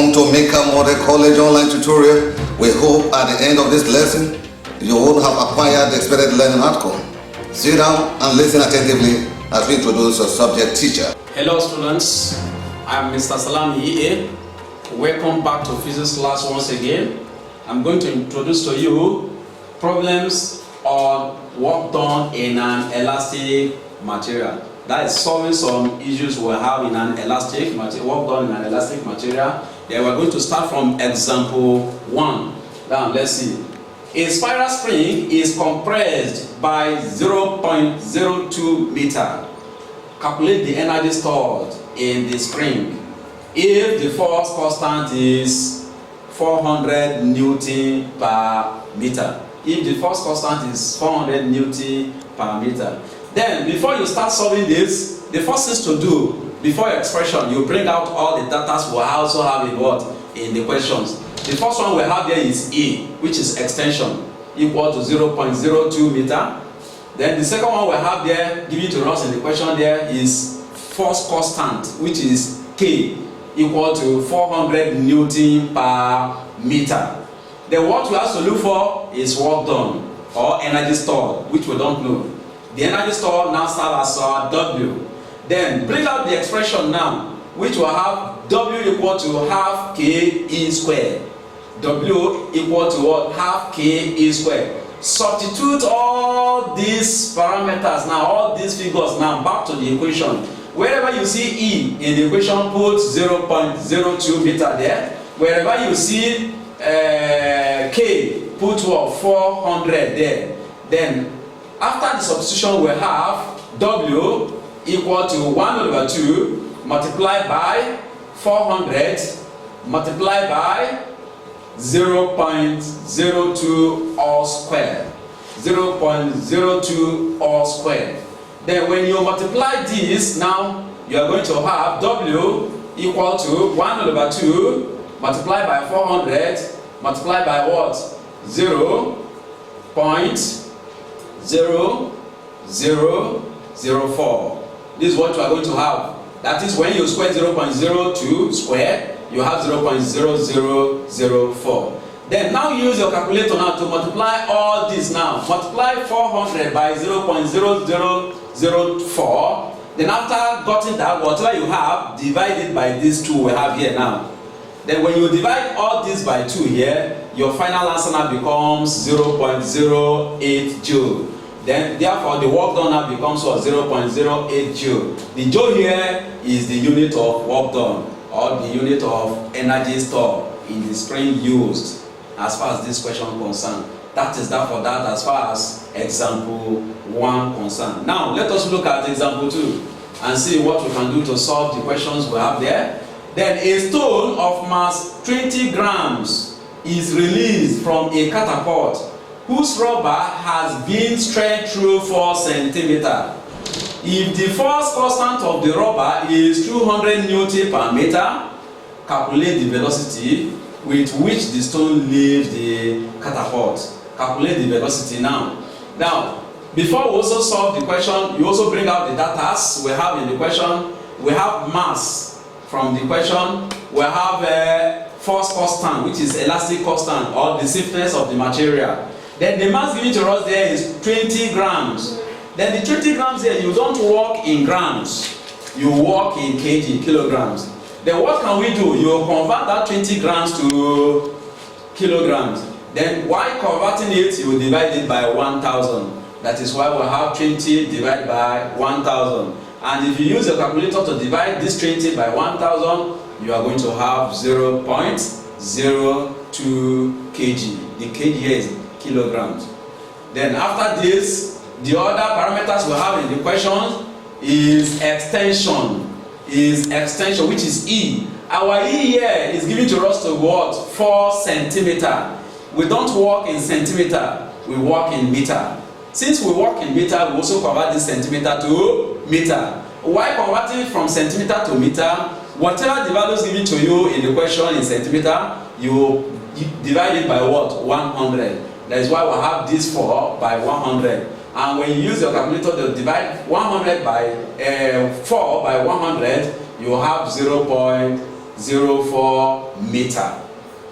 Welcome to Mika Model College online tutorial. We hope at the end of this lesson, you will have acquired the expected learning outcome. Sit down and listen attentively as we introduce your subject teacher. Hello students, I'm Mr. Salami EA. Welcome back to physics class once again. I'm going to introduce to you problems on work done in an elastic material. That is solving some issues we have in an elastic material, work done in an elastic material. Then we're going to start from example 1. Now let's see. A spiral spring is compressed by 0.02 meter. Calculate the energy stored in the spring if the force constant is 400 Newton per meter. If the force constant is 400 Newton per meter. Then, before you start solving this, the first thing to do, before your expression, you bring out all the data we also have in what? In the questions. The first one we have there is E, which is extension, equal to 0.02 meter. Then the second one we have there, given to us in the question there, is force constant, which is K, equal to 400 Newton per meter. Then what we have to look for is work done, or energy stored, which we don't know. The energy stored now serves as W. Then bring out the expression now, which will have W equal to half K E squared. W equal to what? Half K E squared. Substitute all these parameters now, all these figures now back to the equation. Wherever you see E in the equation, put 0.02 meter there. Wherever you see K, put what? 400 there. Then after the substitution, we have W equal to 1/2 multiplied by 400 multiplied by 0.02 all squared. 0.02 all squared. Then when you multiply this, now you are going to have W equal to 1/2 multiplied by 400 multiplied by what? 0.0004. This is what you are going to have. That is, when you square 0.02 square, you have 0.0004. Then now use your calculator now to multiply all this now. Multiply 400 by 0.0004. Then after getting that, whatever you have, divide it by these two we have here now. Then when you divide all this by 2 here, your final answer now becomes 0.08 joule. Then therefore the work done now becomes what? 0.08 joule. The joule here is the unit of work done, or the unit of energy stored in the spring used, as far as this question is concerned. That is that for that as far as example 1 concerned. Now let us look at example 2 and see what we can do to solve the questions we have there. Then a stone of mass 20 grams is released from a catapult whose rubber has been stretched through 4 centimeters. If the force constant of the rubber is 200 Newton per meter, calculate the velocity with which the stone leaves the catapult. Calculate the velocity now. Now, before we also solve the question, you also bring out the data we have in the question. We have mass from the question. We have force constant, which is elastic constant, or the stiffness of the material. Then the mass given to us there is 20 grams. Then the 20 grams here, you don't work in grams, you work in kg, kilograms. Then what can we do? You convert that 20 grams to kilograms. Then while converting it, you divide it by 1,000. That is why we have 20 divided by 1,000. And if you use a calculator to divide this 20 by 1,000, you are going to have 0.02 kg. The kg here is kilograms. Then after this, the other parameters we have in the question is extension. Which is E. Our E here is given to us to what? 4 centimeter. We don't work in centimeter, we work in meter. Since we work in meter, we also convert this centimeter to meter. While converting from centimeter to meter, whatever the values given to you in the question in centimeter, you divide it by what? 100. That is why we have this 4 by 100. And when you use your calculator to divide 100 by 4 by 100, you have 0.0 0.04 meter.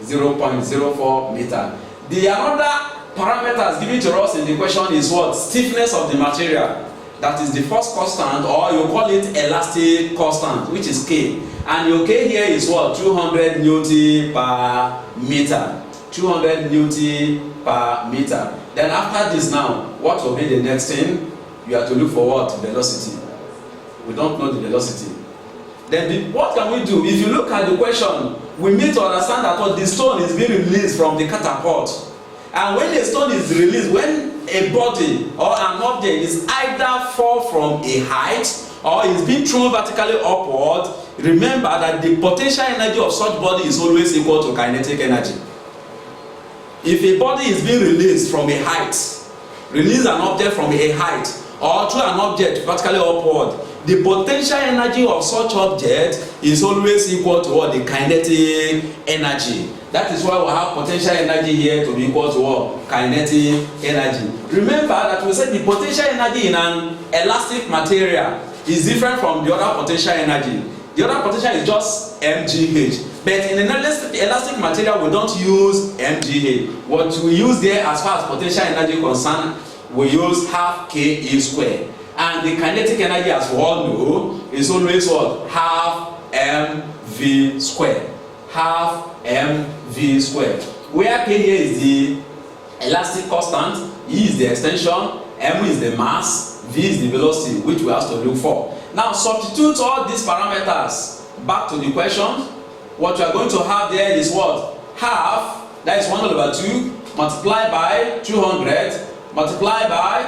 0.04 meter. The another parameters given to us in the question is what? Stiffness of the material. That is the first constant, or you call it elastic constant, which is K. And your K here is what? 200 Newton per meter. 200 Newton per meter. Then after this now, what will be the next thing? You have to look for what? Velocity. We don't know the velocity. Then what can we do? If you look at the question, we need to understand that what the stone is being released from the catapult. And when a stone is released, when a body or an object is either fall from a height or is being thrown vertically upward, remember that the potential energy of such body is always equal to kinetic energy. If a body is being released from a height, release an object from a height or through an object vertically upward, the potential energy of such object is always equal to what? The kinetic energy. That is why we have potential energy here to be equal to what? Kinetic energy. Remember that we said the potential energy in an elastic material is different from the other potential energy. The other potential is just mgh. But in an elastic material, we don't use mgh. What we use there as far as potential energy concerned, we use half Ka squared. And the kinetic energy, as we all know, is always what? Half mv squared. Half mv squared. Where K here is the elastic constant, E is the extension, m is the mass, v is the velocity, which we have to look for. Now substitute all these parameters back to the question. What you are going to have there is what? Half, that is 1/2, multiplied by 200, multiplied by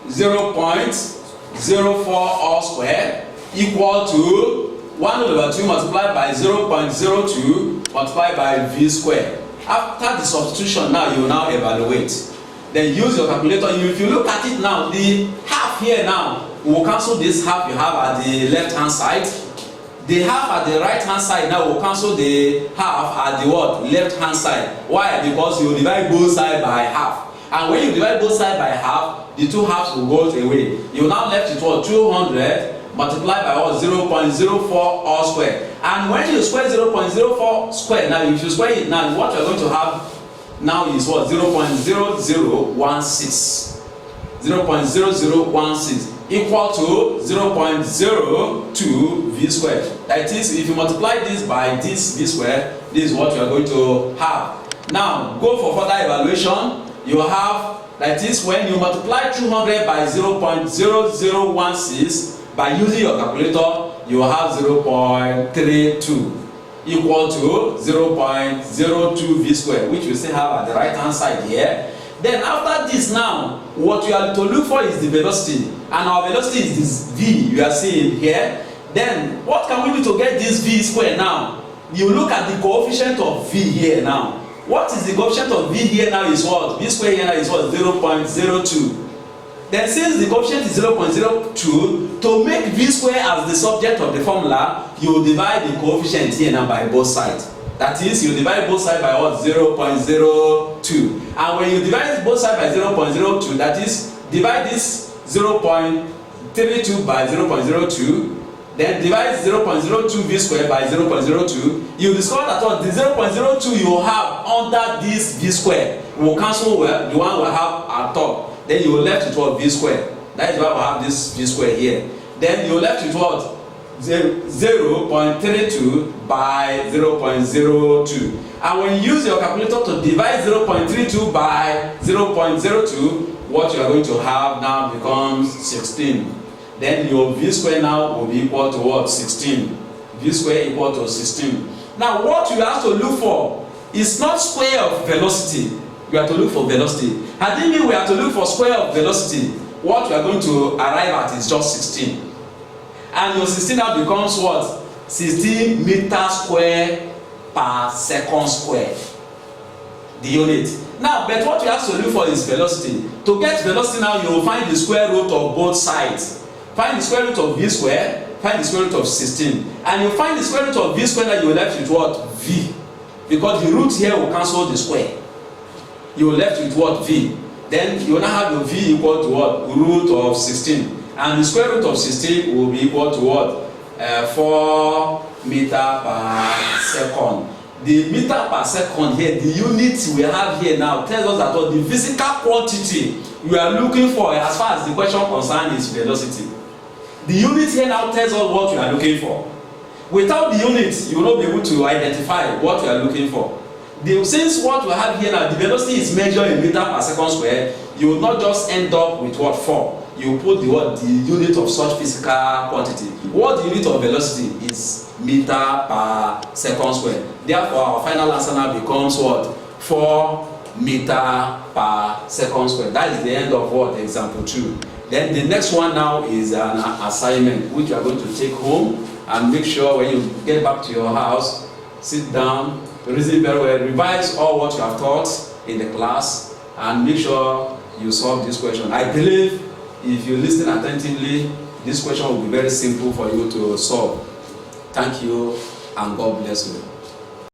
0.04 all square, equal to 1/2 multiplied by 0.02 multiplied by v square. After the substitution, now you will now evaluate. Then use your calculator. If you look at it now, the half here now, we will cancel this half you have at the left hand side. The half at the right hand side now will cancel the half at the what? Left hand side. Why? Because you divide both sides by half. And when you divide both sides by half, the two halves will go away. You are now left with what? 200 multiplied by what? 0.04 all square. And when you square 0.04 square, now if you square it now, what you are going to have now is what? 0.0016. 0.0016 equal to 0.02 v square. That is, if you multiply this by this v square, this is what you are going to have. Now go for further evaluation. You have, that is, when you multiply 200 by 0.0016 by using your calculator, you will have 0.32 equal to 0.02 v square, which we still have at the right hand side here. Then after this now, what you have to look for is the velocity, and our velocity is this v you are seeing here. Then what can we do to get this v square now? You look at the coefficient of v here now. What is the coefficient of v here now is what? V square here now is what? 0.02. Then since the coefficient is 0.02, to make v square as the subject of the formula, you divide the coefficient here now by both sides. That is, you divide both sides by what? 0.02. And when you divide both sides by 0.02, that is, divide this 0.32 by 0.02, then divide 0.02 v square by 0.02, you discover that what? The 0.02 you have under this v square will cancel the one we have at top. Then you will left with what? V square. That is why we have this v square here. Then you left with what? 0.32 by 0.02. And when you use your calculator to divide 0.32 by 0.02, what you are going to have now becomes 16. Then your v square now will be equal to what? 16. V square equal to 16. Now what you have to look for is not square of velocity. You have to look for velocity. And then we have to look for square of velocity. What we are going to arrive at is just 16. And your 16 now becomes what? 16 meters square per second square. The unit. Now, but what you have to look for is velocity. To get velocity now, you will find the square root of both sides. Find the square root of v square, find the square root of 16. And you find the square root of v square, now you will left with what? V. Because the root here will cancel the square. You will left with what? V. Then you will now have your v equal to what? Root of 16. And the square root of 16 will be equal to what? 4 meter per second. The meter per second here, the unit we have here now tells us that what the physical quantity we are looking for as far as the question concerned is velocity. The unit here now tells us what we are looking for. Without the unit, you will not be able to identify what you are looking for. Since what we have here now, the velocity is measured in meter per second square, you will not just end up with what 4. You put the unit of such physical quantity. What the unit of velocity is meter per second square. Therefore, our final answer now becomes what? 4 meter per second square. That is the end of what? Example 2. Then the next one now is an assignment which you are going to take home and make sure when you get back to your house, sit down, reason very well, revise all what you have taught in the class and make sure you solve this question. I believe if you listen attentively, this question will be very simple for you to solve. Thank you and God bless you.